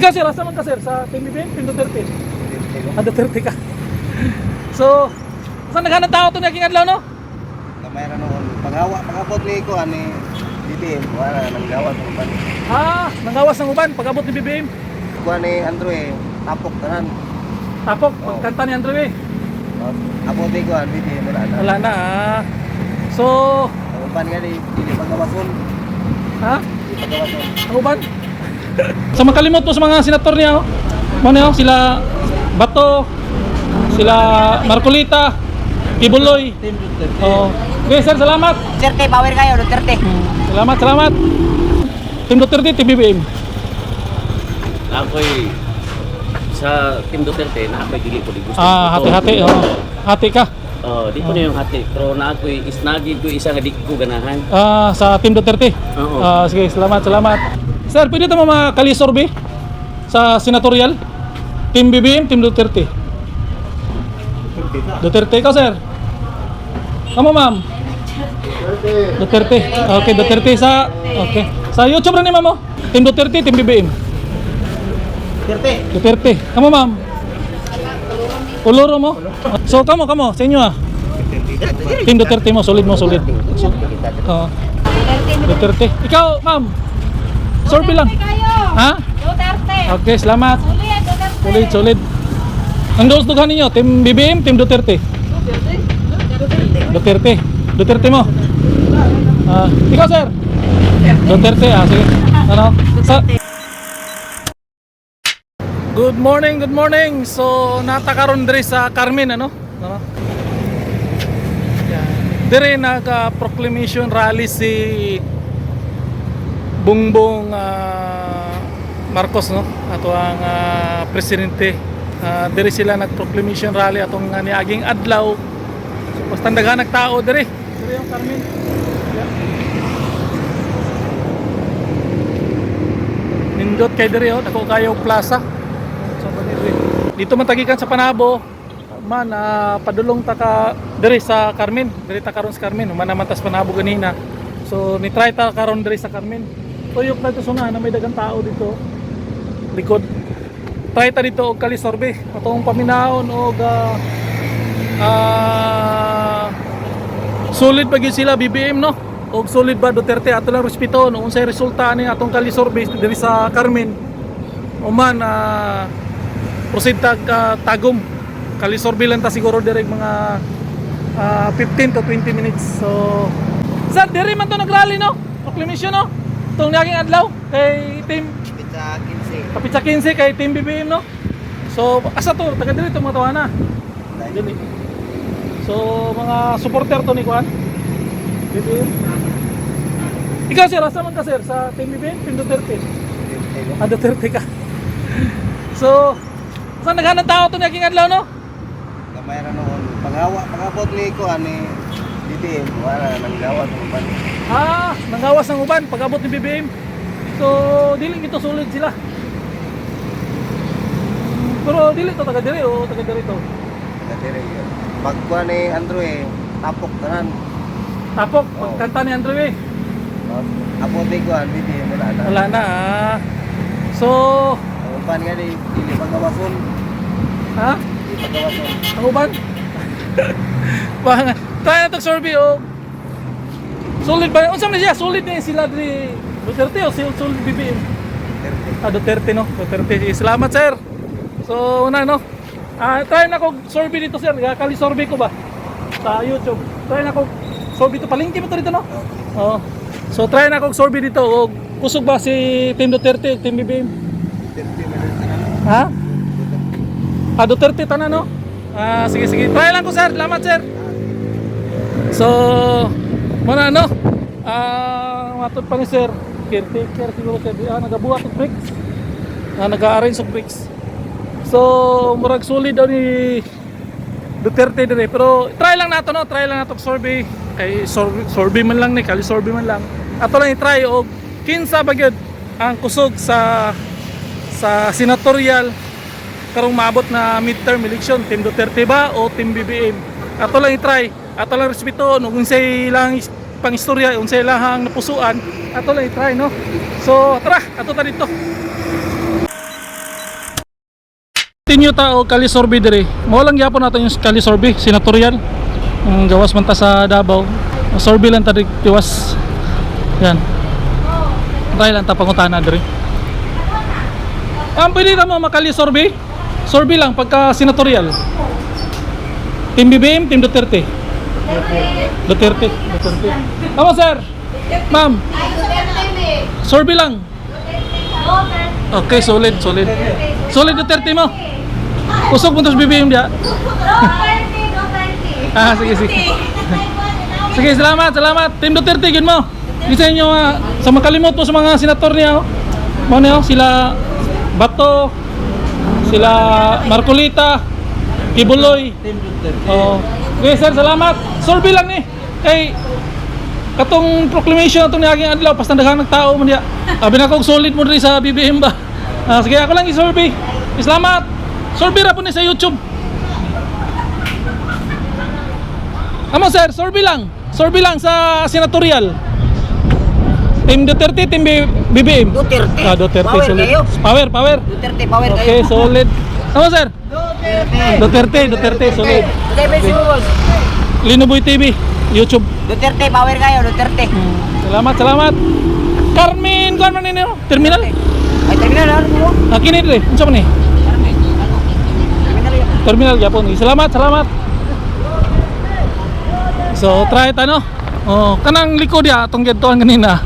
Ikaw sir, asa man ka sir? Sa Team BBM, Team Duterte? Duterte ka. So, saan naghanap tao ito niya king adlaw no? Mayroon noon. Pag-abot ni ko ani BBM, wala nang gawas ng uban. Nanggawas ng uban pag-abot ni BBM. Kuha ni Andrew tapok tanan. Tapok, pagkanta ni Andrew Abot ni ko ani BBM wala na. Wala na So, Ang uban nga di pagawason. Di pagawason. ang uban? Sa makalimot po sa mga senator niya sila Bato, sila Marcolita, Kibuloy. Okay sir, salamat. Duterte, power kayo, Duterte. Salamat. Team Duterte, Team BBM. Ako'y sa Team Duterte na ako'y dili ko di gusto. Hati-hati. Hati ka. Di ko na yung hati. Pero na ako'y isnagid ko isa nga di ko ganahan. Sa Team Duterte. Oo. Sige, salamat. Sir, pwede ito makalisorbe sa senatorial? Team BBM, Team Duterte. Duterte ka, sir. Kamu, ma'am? Duterte. Okay, Duterte sa YouTube rin ni ma'am. Team Duterte, Team BBM. Duterte. Kamu, ma'am? Uluro mo? So, kamo, sa inyo Team Duterte mo, solid. Duterte. Ikaw, ma'am? Sorbe lang. Duterte. Okay, salamat. Solid. Ang gustuhan ninyo, Team BBM, Team Duterte? Duterte mo? Ikaw, sir? Duterte, sige. Good morning. So, natakaroon diri sa Carmen, Dire nag-proclamation rally si Bongbong Marcos, ato ang presidente. Diri sila nag-proclamation rally atong niaging adlaw. So, basta daghan nagtao diri yung Carmen. Nindot kay diri dako kayo plaza. So, dito man tagikan sa Panabo man padulong ta ka diri sa Carmen. Diri ta karon sa Carmen, manamantas Panabo ganina. So ni try ta karon diri sa Carmen. Tuyok na ito na may dagang tao dito likod. Try ta dito og kalisorbe atong paminaon og solid ba gyud sila BBM og solid ba Duterte ato lang respeton unsay resulta ni atong kalisorbe diri sa Carmen. Uman proceed tagom kalisorbe lang ta siguro diri mga 15 to 20 minutes. So sir, diri man to nagrally proclamation itong naging adlaw kay team Kapitsa 15 kay Team BBM So asa to taga diri to mga tawana dili. So mga supporter to ni Kuan BBM. Ikaw sir, asa man ka sir? Sa Team BBM, Team Duterte? Duterte ka. So saan naghanap tao to naging adlaw Mayroon noon. Pag-abot ni ko ani BBM, wala nang gawas ng uban. Nanggawas ng uban pag-abot ni BBM. So dili gito solid sila. Pero dili to taga diri to. Kadiri yun. Pagkuha ni Andrew tapok tanan. Tapok, pagkanta ni Andrew Abot ni ko ani BBM wala na. Wala na So, Ang uban nga di pagawason. Di pagawason. ang uban? Tayo na itong survey solid ba? Unsa man siya? Solid na sila diri Duterte o solid BBM? Duterte Duterte. Salamat sir. So una try na ko survey dito sir. Kali survey ko ba sa YouTube. Try na ko survey dito. Palingki mo to dito So try na ko survey dito. Kusog ba si Team Duterte o Team BBM? Duterte tanan sige. Try lang ko sir. Salamat sir. So muna matod pa ni sir. Caretaker siguro sir. Nagabuhat og bricks. Nag-arrange og bricks. So murag solid daw ni Duterte dire. Pero try lang nato survey. Kay survey man lang kali survey man lang. Ato lang i-try og kinsa ba gyud ang kusog sa senatorial karong maabot na midterm election, Team Duterte ba o Team BBM? Ato lang i-try, ato lang respeto ug unsay lang pangistorya, unsay lahang napusuan, ato lang i-try So tara, ato ta dito. continue ta o kalisorbe dire. Mao lang gyapon nato yung kalisorbe, senatorial. Gawas man ta sa Davao. Sorbe lang ta gawas. Yan. Try lang ta pangutana dire. Pwede na mo makalisorbe. Sorbe lang pagka senatorial. Team BBM, Team Duterte. Duterte. Tama sir. Ma'am. Sorbe lang. Okay, solid. Solid Duterte mo. Usog mo tos BBM dia. Sige. Sige, salamat. Team Duterte gid mo. Isa inyo sa makalimot mo sa mga senator niya. Mo niyo sila Bato, sila Marcolita, Kibuloy. Oh. Okay sir, salamat. Sorbe lang ni. Kay katong proclamation atong niaging adlaw pas daghang nagtao man diya. Abi na kog solid mo diri sa BBM ba. Sige ako lang i-sorbe. Salamat. Sorbe ra po ni sa YouTube. Amo sir, sorbe lang sa senatorial. Team Duterte, Team BBM. Duterte. Duterte Power solid. kayo. Power. Duterte, power kayo. Okay, solid. Amo sir? Duterte solid. Okay, basic mo, boss. Linuboy TV, YouTube. Duterte, power kayo, Duterte. Salamat. Carmen, kuan man ninyo? Terminal? Ay, terminal, ano mo? Kini dire, unsa man ni? Terminal yun. Terminal gyapon. Salamat. So, try ta no. Oh, kanang likod ya atong gidtuan kanina.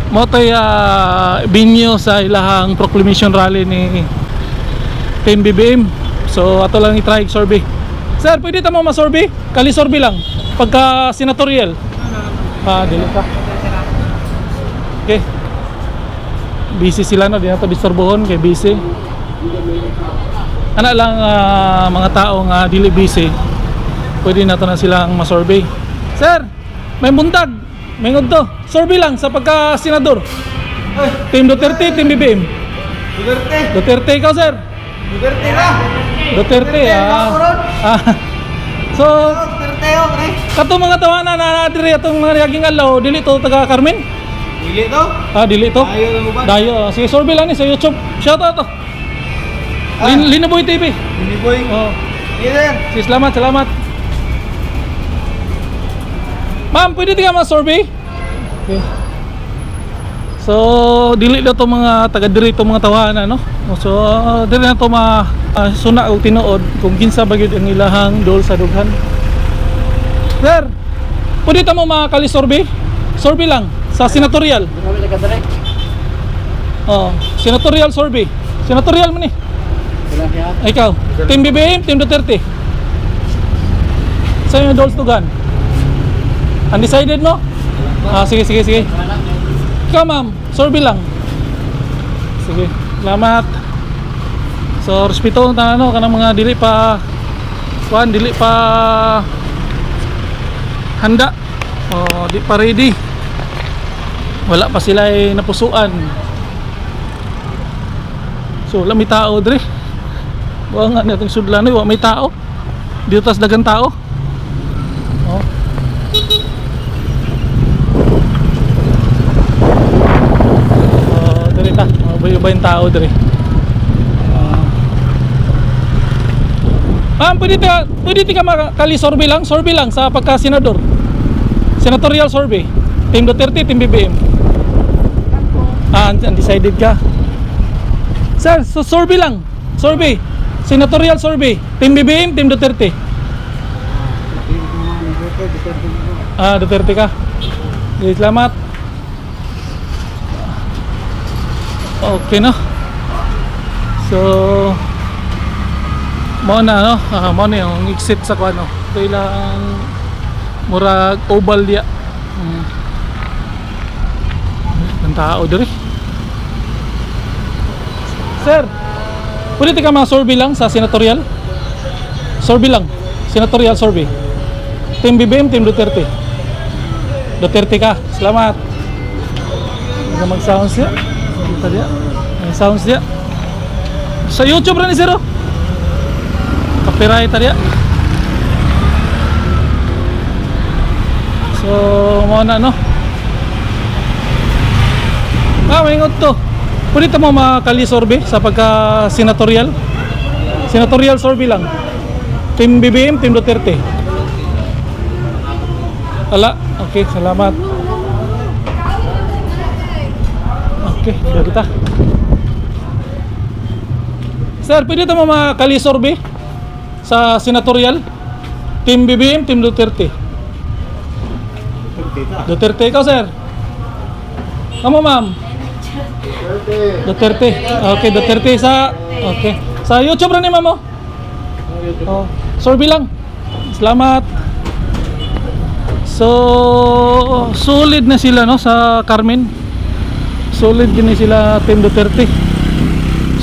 Mo toy venue sa ilahang proclamation rally ni Team BBM. So, ato lang i-try survey. Sir, pwede ta mo ma-survey? Kali-survey lang pagka senatorial. Dili ka. Okay. Busy sila no, di na to disturbohon kay busy. Ana lang mga tao nga dili busy. Pwede na to na silang ma-survey. Sir, may buntag. May ngudto. Survey lang sa pagka senador. Team Duterte, Team BBM. Duterte ikaw, sir. Duterte. So, kato mga tawanan na diri atong mga naging alaw, dili to taga Carmen? Dili to. Dayo. Sige, survey lang ni sa YouTube. Shout out to. Linuboy TV. Oh. Sige, salamat. Ma'am, pwede ka ma-survey? Okay. So, dili na to mga taga diri to mga tawanan, no? So, dili na to suna og tinuod kung kinsa ba gyud ang ilahang dol sa dughan. Sir, pwede ta mo makali-survey? Survey lang sa senatorial. Senatorial survey. Senatorial man ni. Ikaw, Team BBM, Team Duterte. Sa yung dol sa dughan. Undecided mo? Sige. Ikaw ma'am, survey lang. Sige, salamat. So, respeto na kanang mga dili pa handa. Di pa ready. Wala pa sila napusuan. So, wala may tao dre. Wa nga natong sudlan wa may tao. Dito tas dagang tao. Iba yung tao diri. Ma'am, pwede ka makali-survey lang sa pagka-senador. Senatorial survey. Team Duterte, Team BBM. Undecided ka. Sir, so survey lang. Survey. Senatorial survey. Team BBM, Team Duterte. Duterte ka. Salamat. Okay no. So mo na no, mo na yung exit sa kuano. Ito ilang murag oval dia. Ang tao diri. Sir, pwede ka ma-survey lang sa senatorial? Survey lang. Senatorial survey. Team BBM, Team Duterte. Duterte ka. Salamat. Hindi mag-sounds niya. Kita dia. May sounds dia. Sa YouTube rin ni Zero. Copyright dia. So, mo na no. May ngot to. Pwede mo makali-survey sa pagka-senatorial Senatorial survey lang. Team BBM, Team Duterte. Ala, okay, salamat. Okay, sudah kita. Sir, pwede ito makali survey sa senatorial? Team BBM, Team Duterte. Duterte ikaw, sir. Kamu, ma'am? Duterte. Okay, Duterte sa... Okay. Sa YouTube rin ni ma'am, oh. Oh, survey lang. Salamat. So, solid na sila, no, sa Carmen. Solid din sila Team Duterte.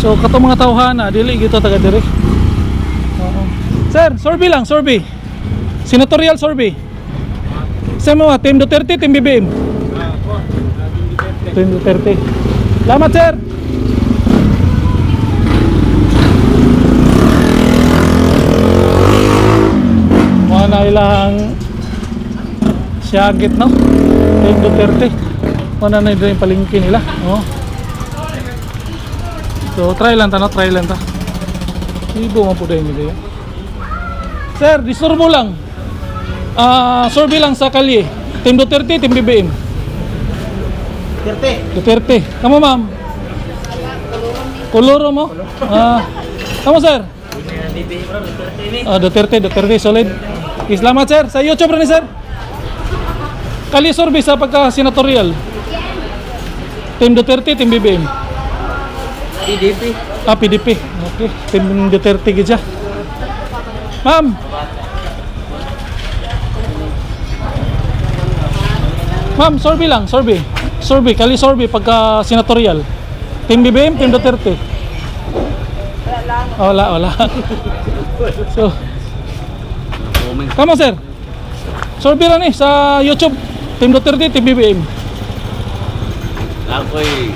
So, katong mga tawhana, dili gito taga dire. Sir, survey lang, survey. Senatorial survey. Sa mga Team Duterte, Team BBM. Team Duterte. Salamat, sir. Mga na ilang siyagit, no? Team Duterte. Mga na yung palingki nila. Oh. So, try lang ta, no? Try lang ta. Ibo mo po dahil nila. Sir, disturbo lang. Survey lang sa kalye. Team Duterte, Team BBM. Duterte. Kamu, ma'am? Koloro mo? Kamu, sir? Duterte, solid. Okay, salamat, sir. Sa YouTube rin, sir. Kali survey sa pagka-senatorial. Team Duterte, Team BBM. PDP. PDP. Okay. Team Duterte gid siya. Ma'am. Ma'am, survey lang, survey. Survey, kali survey pagka senatorial. Team BBM, Team Duterte. Wala. So, tama, sir. Survey lang eh sa YouTube. Team Duterte, Team BBM. Ako'y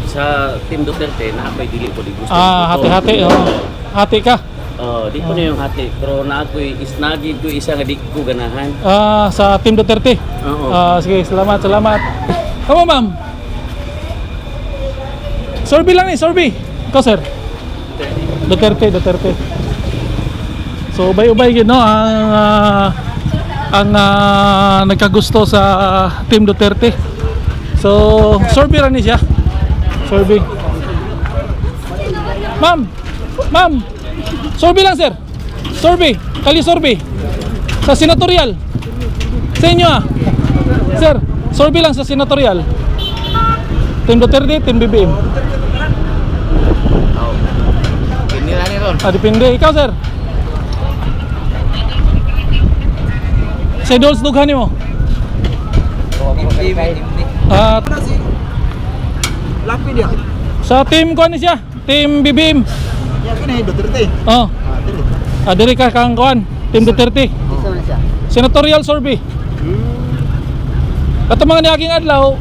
sa Team Duterte na ako'y dili ko di gusto. Hati-hati. Hati ka. Di ko na yung hati, pero na ako'y isnagid ko isa nga di ko ganahan. Sa Team Duterte. Oo. Sige, salamat. Tama, ma'am. Survey lang eh, survey. Ikaw, sir. Duterte. So, ubay-ubay yun, no? Ang nagkagusto sa Team Duterte. So, survey lang niya. Survey. Ma'am. Survey lang, sir. Survey. Kali survey. Sa senatorial. Sa inyo, Sir, survey lang sa senatorial. Team Duterte, Team BBM. Hindi lang ito. Depende. Ikaw, sir. Sa idols dughan mo. Lapi dia. Sa team ko siya. Team BBM. Ya kini Duterte. Oh. Diri ka kang kuan. Team Duterte. Senatorial survey. Kato mga niaging adlaw,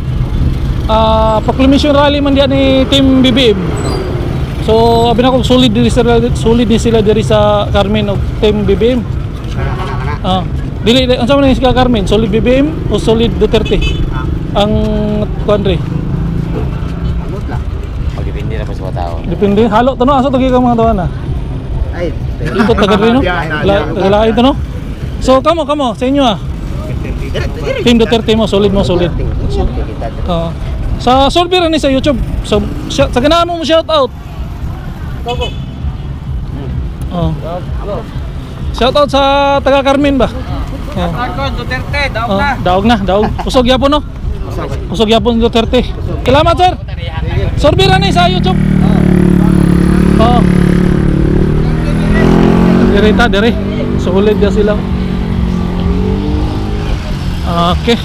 proclamation rally man diyan ni Team BBM. So, abi na ko solid din sila diri sa Carmen og Team BBM. Dili unsa man ni sa Carmen, solid BBM o solid Duterte? Ang kuan ri. Magdepende na pa sa tao. Depende. Halo to no, asa to gyud mga tawo na. Ay, Ito taga rin no. Lain to no. So, kamo sa inyo Team Duterte mo, solid. Sa survey rin sa YouTube. So, sa ganahan mo shout out. Shout out sa taga Carmen ba? Duterte, Daog na. Usog yapon no. Usog yapon Duterte. Salamat, sir. Survey rin sa YouTube. Diri. Solid ya sila. Okay.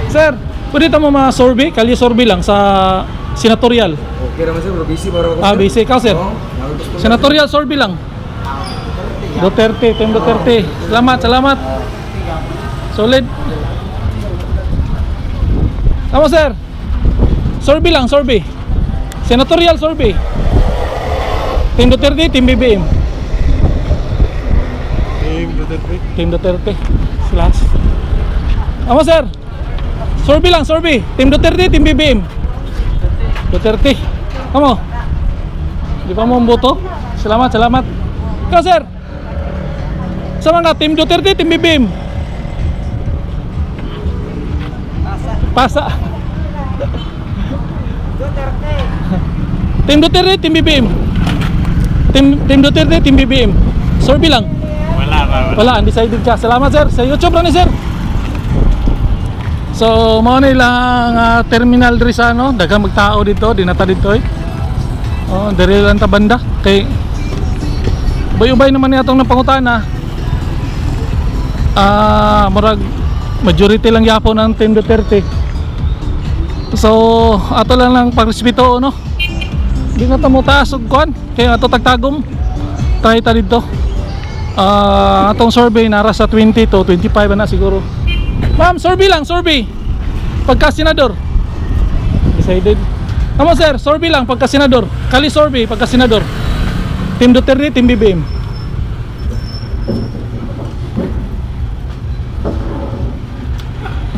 Sir, pwede mo ma-survey? Kali survey lang sa senatorial. okay naman sir, busy para ako. Busy ka, sir. Senatorial survey lang. Duterte, Team Duterte. Salamat. Solid. Tama, sir. Survey lang, survey. Senatorial survey. Team Duterte, Team BBM. Team Duterte. Slash. Tama, sir. Survey lang, survey. Team Duterte, Team BBM. Duterte. Kamo? Di pa mo ang boto? Salamat, salamat. Ikaw, sir? Sama nga, Team Duterte, Team BBM? Pasa. Team Duterte, Team BBM? Team Duterte, Team BBM? Survey lang? Wala, undecided ka. Salamat, sir. Sa YouTube lang ni sir. So, mao na ilang terminal diri sa ano, daghang magtao dito, dinata dito eh. Oh, diri lang ta banda kay ubay-ubay naman ni atong napangutana. Murag majority lang yapon ng Team Duterte. So, ato lang pagrespeto no. Di na ta mo taas og kuan kay ato tagtagom. Try ta dito. Atong survey nara sa 20 to 25 na siguro. Ma'am, survey lang, survey. Pagka senador. Decided. Kamo sir, survey lang pagka senador. Kali survey pagka senador. Team Duterte, Team BBM.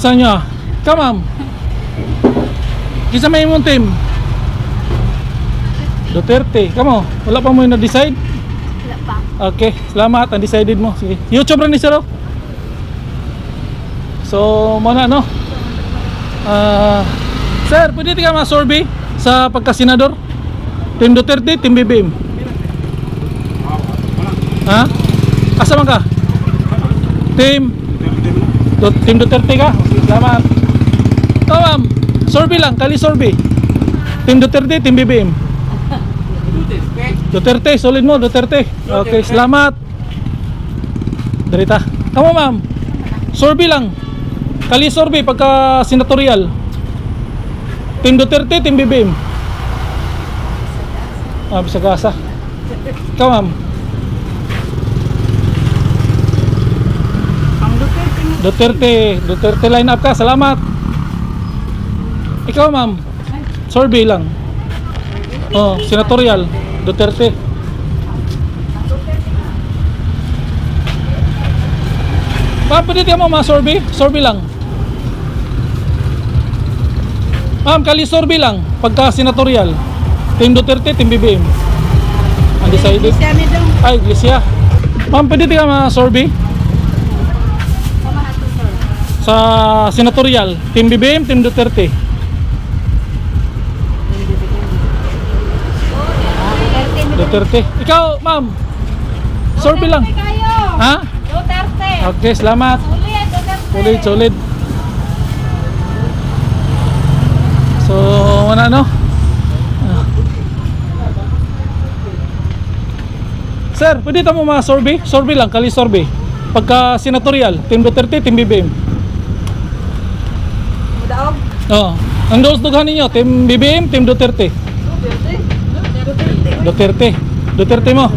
Saan nyo? Ka ma'am. Kisa may imong team. Duterte. Kamo, wala pa mo yung na-decide? Wala pa. Okay, salamat. Undecided mo. Sige. YouTube rin ni sir oh. So, muna no. Sir, pwede ka ma-survey sa pagka-senador? Team Duterte, Team BBM? Ha? Asa man ka? Team Duterte ka? Salamat. Ito ma'am, survey lang, kali survey. Team Duterte, Team BBM? Duterte, solid mo, Duterte. Okay, salamat. Darita. Kamu ma'am, survey lang. Kali survey pagka senatorial. Team Duterte, Team BBM? Bisagasa. Ikaw ma'am? Duterte line up ka, salamat. Ikaw ma'am? Survey lang. Oh, senatorial, Duterte. Ma'am, pwede ka mo ma-survey? Survey lang. Ma'am, kali survey lang pagka senatorial. Team Duterte, Team BBM? Undecided? Ay, Iglesia. Ma'am, pwede ka ma-survey? Sa senatorial, Team BBM, Team Duterte? Duterte. Ikaw, ma'am? Survey lang. Ha? Duterte. Okay, salamat. Duterte. Solid. So, wala no? Sir, pwede mo ma-survey? Survey lang, kali survey. Pagka senatorial, Team Duterte, Team BBM? Daog. Oo. Ang dughan ninyo, Team BBM, Team Duterte? Duterte mo?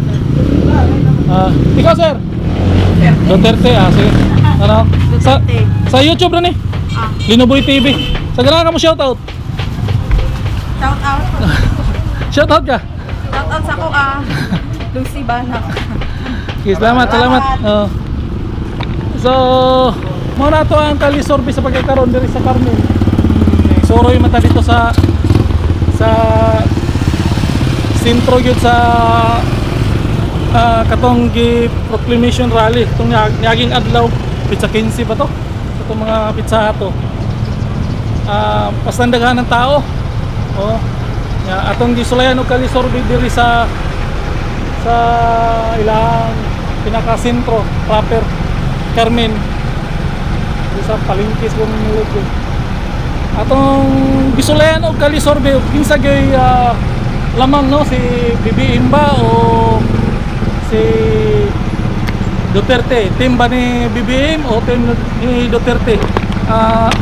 Ikaw sir? Duterte, sige. Ano? Sa YouTube rin eh. Linoboy TV. Sa ganahan ka mo shoutout? Shout out. Shoutout ka? Shout out sa ko Lucy Banak. Okay, salamat. So, muna to ang kalisorbe sa pagkakaroon diri sa Carmen. Soroy mata dito sa sentro gyud sa katong proclamation rally itong niaging adlaw pizza 15 ba to itong mga pizza to pasandaghan ng tao atong gisulayan og kalisorbe diri sa ilang pinaka sentro proper Carmen sa palengke kung niluto atong gisulayan og kalisorbe kinsa gay lamang no si BBM ba o si Duterte, team ba ni BBM o team ni Duterte?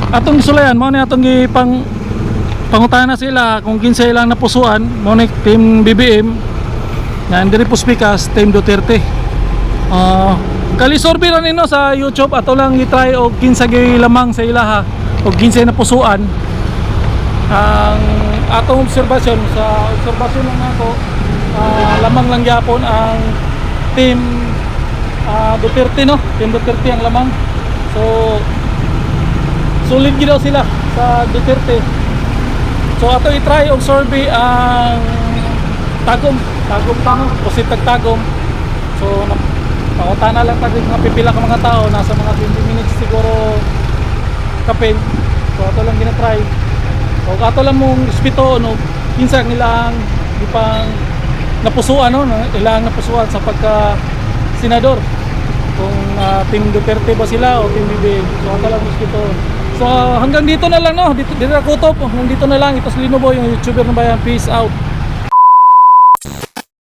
Atong gisulayan mo ni atong pangutana sila kung kinsa ilang napusuan mo ni team BBM nga diri po speakers team Duterte. Kali survey ra nino sa YouTube ato lang i-try og kinsa gay lamang sa ilaha og kinsa napusuan ang atong obserbasyon lang ako lamang lang yapon ang team Duterte no, team Duterte ang lamang. So solid gid daw sila sa Duterte. So ato i-try og survey ang Tagum tamo, proceed Tagum. So pangutana lang tag mga pipila ka mga tao, nasa mga 20 minutes siguro kapin. So ato lang gina-try. So ato lang mong respeto no, kinsa nilang ipang napusuan no, ilang napusuan sa pagka senador. Kung Team Duterte ba sila o Team BBM. So ato lang respeto. So hanggang dito na lang no, dito na kutob. Hanggang dito na lang. Ito si Lino Boy, yung YouTuber ng bayan. Peace out.